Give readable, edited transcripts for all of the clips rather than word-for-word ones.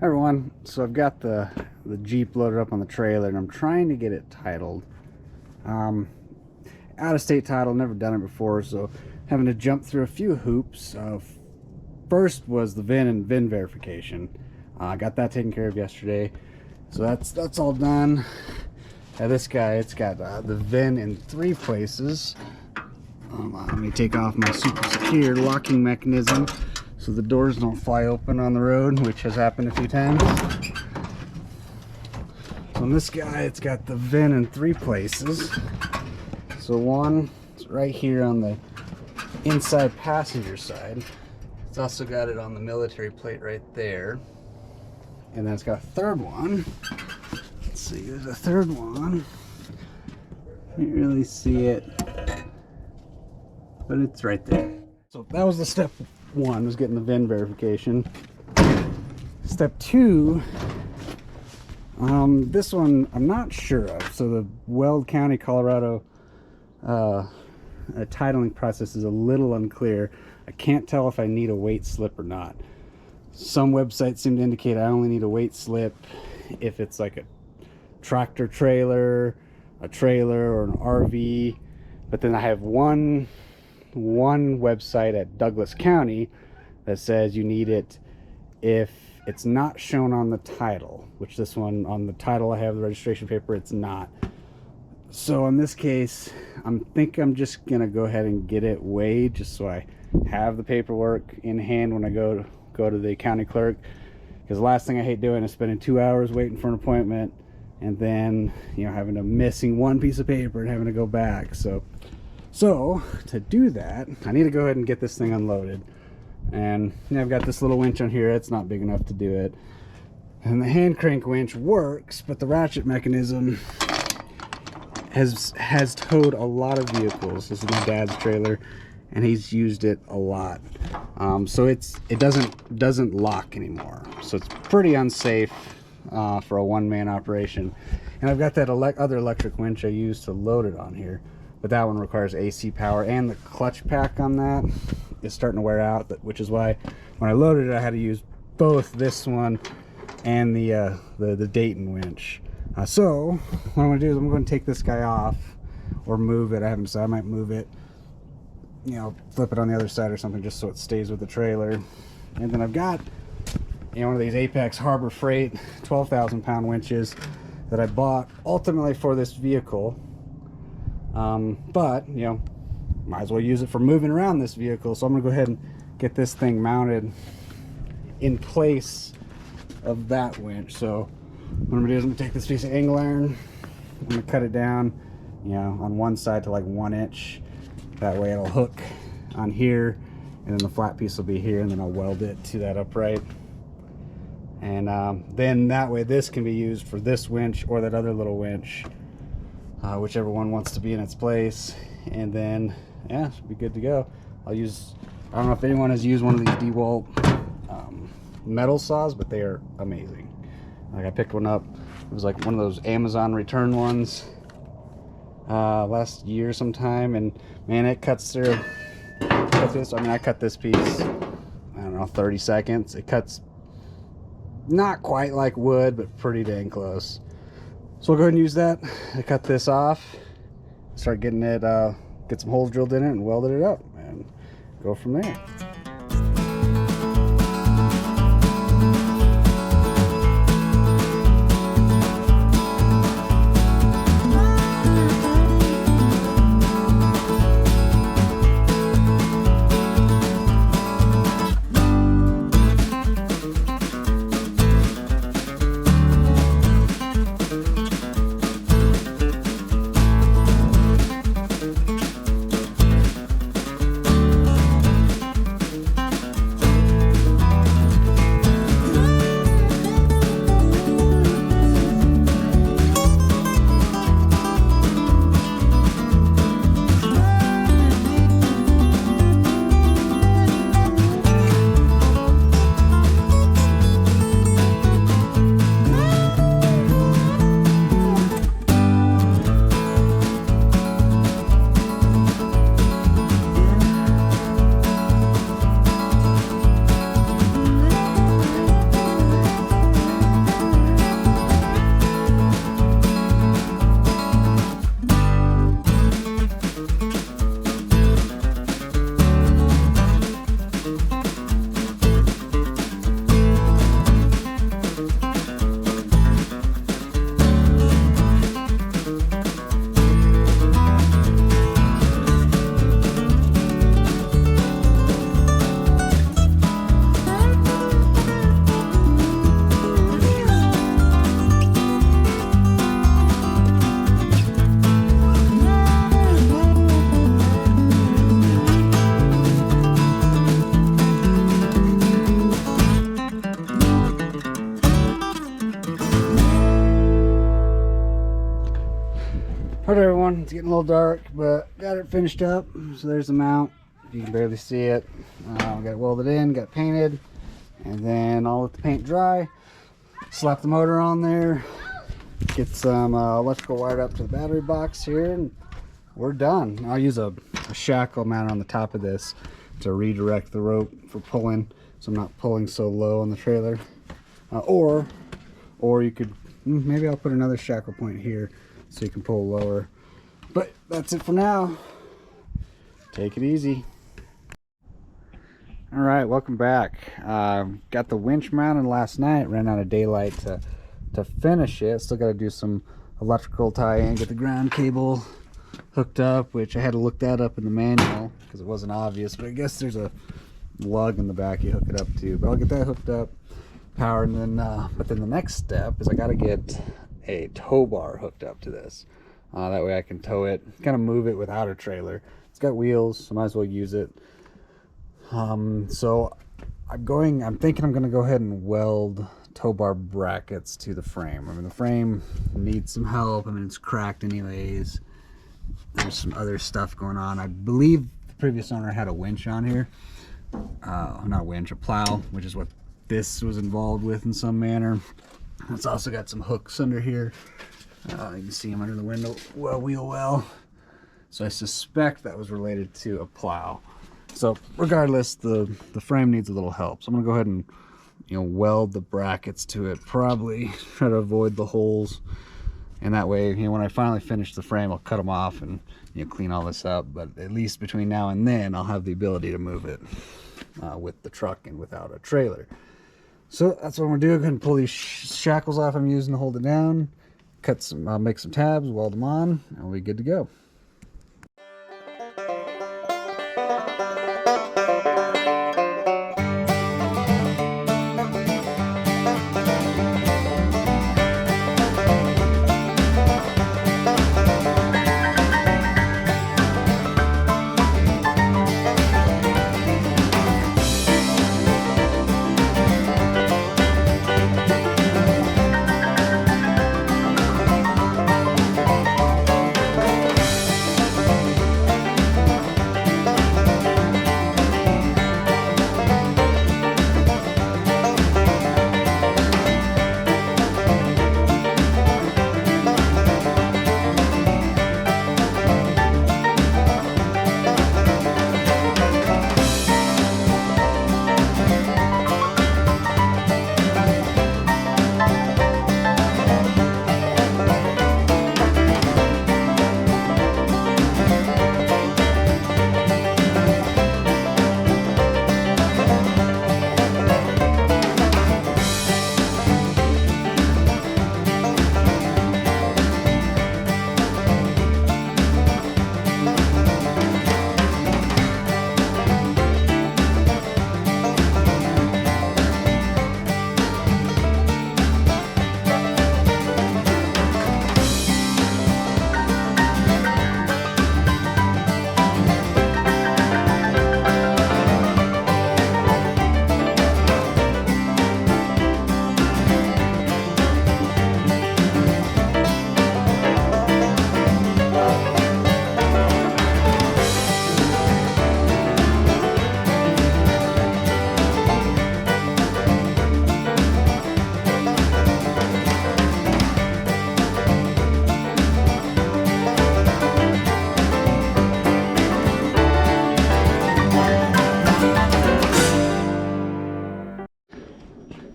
Everyone, so I've got the Jeep loaded up on the trailer and I'm trying to get it titled. Out-of-state title, never done it before, so having to jump through a few hoops. First was the VIN and VIN verification. I got that taken care of yesterday, so that's all done. This guy, it's got the VIN in 3 places. Let me take off my super secure locking mechanism so the doors don't fly open on the road, which has happened a few times. So on this guy, it's got the VIN in 3 places. So one is right here on the inside passenger side. It's also got it on the military plate right there. And then it's got a third one. Let's see, there's a third one. Can't really see it, but it's right there. So that was the step 1, was getting the VIN verification. Step 2, this one I'm not sure of. So the Weld County, Colorado titling process is a little unclear. I can't tell if I need a weight slip or not. Some websites seem to indicate I only need a weight slip if it's like a tractor trailer, a trailer, or an RV. But then I have one website at Douglas County that says you need it if it's not shown on the title, which this one, on the title I have the registration paper, it's not. So in this case, I think I'm just gonna go ahead and get it weighed just so I have the paperwork in hand when I go to the county clerk, because the last thing I hate doing is spending 2 hours waiting for an appointment and then, you know, having to missing one piece of paper and having to go back. So to do that, I need to go ahead and get this thing unloaded. And you know, I've got this little winch on here. It's not big enough to do it. And the hand crank winch works, but the ratchet mechanism has towed a lot of vehicles. This is my dad's trailer, and he's used it a lot. So it doesn't lock anymore. So it's pretty unsafe for a one-man operation. And I've got that other electric winch I use to load it on here. But that one requires AC power, and the clutch pack on that is starting to wear out, which is why when I loaded it I had to use both this one and the Dayton winch. So what I'm going to do is I'm going to take this guy off or move it. I haven't decided. I might move it, you know, flip it on the other side or something just so it stays with the trailer. And then I've got, you know, one of these Apex Harbor Freight 12,000 pound winches that I bought ultimately for this vehicle. But, you know, might as well use it for moving around this vehicle. So I'm going to go ahead and get this thing mounted in place of that winch. So what I'm going to do is I'm going to take this piece of angle iron, I'm going to cut it down, you know, on one side to like 1 inch. That way it'll hook on here, and then the flat piece will be here, and then I'll weld it to that upright. And then that way this can be used for this winch or that other little winch. Whichever one wants to be in its place, and then yeah, should be good to go. I don't know if anyone has used one of these DeWalt metal saws, but they are amazing. Like I picked one up, it was like one of those Amazon return ones last year sometime, and man, it cuts through. I mean, I cut this piece, I don't know, 30 seconds. It cuts not quite like wood, but pretty dang close. So we'll go ahead and use that to cut this off, start getting it, get some holes drilled in it and welded it up, and go from there. Alright everyone, it's getting a little dark, but got it finished up. So there's the mount. You can barely see it. Got it welded in, got it painted, and then I'll let the paint dry. Slap the motor on there. Get some electrical wired up to the battery box here, and we're done. I'll use a shackle mounted on the top of this to redirect the rope for pulling, so I'm not pulling so low on the trailer. Or you could, maybe I'll put another shackle point here so you can pull lower. But that's it for now. Take it easy. All right, welcome back. Got the winch mounted last night. Ran out of daylight to finish it. Still got to do some electrical tie-in, get the ground cable hooked up, which I had to look that up in the manual because it wasn't obvious. But I guess there's a lug in the back you hook it up to. But I'll get that hooked up, powered, and then but then the next step is I got to get a tow bar hooked up to this. That way I can tow it, kind of move it without a trailer. It's got wheels, so might as well use it. So I'm thinking I'm gonna go ahead and weld tow bar brackets to the frame. I mean, the frame needs some help. I mean, it's cracked anyways. There's some other stuff going on. I believe the previous owner had a winch on here. Not a winch, a plow, which is what this was involved with in some manner. It's also got some hooks under here. You can see them under the window wheel well. So I suspect that was related to a plow. So regardless, the frame needs a little help. So I'm gonna go ahead and weld the brackets to it. Probably try to avoid the holes, and that way when I finally finish the frame, I'll cut them off and clean all this up. But at least between now and then, I'll have the ability to move it with the truck and without a trailer. So that's what I'm gonna do. Go ahead and pull these shackles off I'm using to hold it down. I'll make some tabs, weld them on, and we'll be good to go.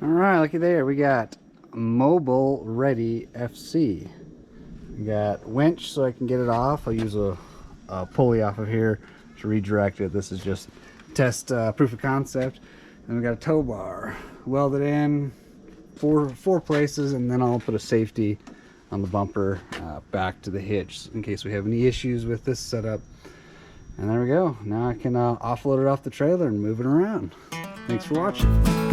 Alright, looky there, we got mobile ready FC. We got winch so I can get it off. I'll use a pulley off of here to redirect it. This is just test proof of concept. And we got a tow bar welded in four places, and then I'll put a safety on the bumper back to the hitch in case we have any issues with this setup. And there we go. Now I can offload it off the trailer and move it around. Thanks for watching.